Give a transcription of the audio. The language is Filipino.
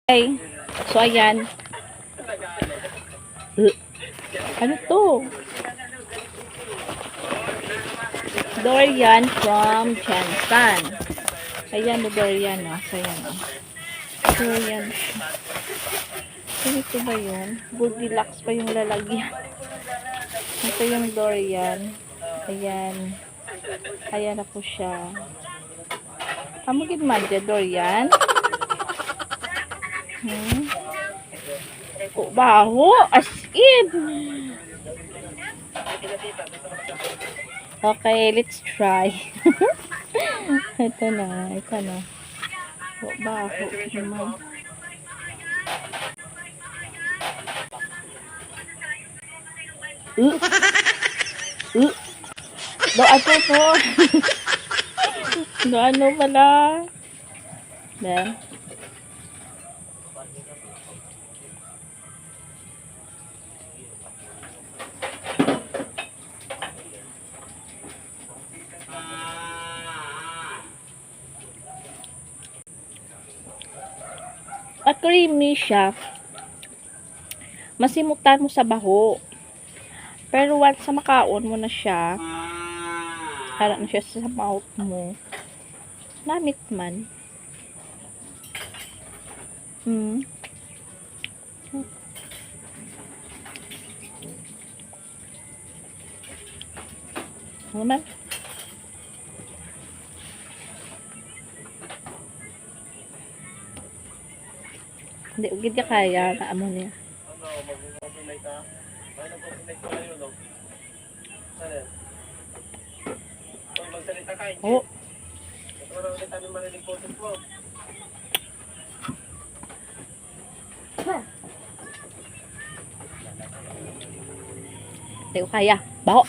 Okay. So, ayan. Ano to? Dorian from Chansan. Ayan, Dorian, oh. So, ayan, oh. Dorian. Ito ba yun? Goldilocks pa yung lalagyan. Ito yung Dorian. Ayan. Ayan na po siya. Kamugid man dyan, Dorian. Baho. As in. Okay, let's try. Ito na. Ito na. Baho naman. Do ato po. Do ano pala. Then. Creamy siya. Masimutan mo sa baho. Pero once sa makaon mo na siya, harap na siya sa mouth mo. Namit man. Naman. Hindi, ugid ka kaya. Kaamo niya. Oh. Hindi ko kaya. Baho.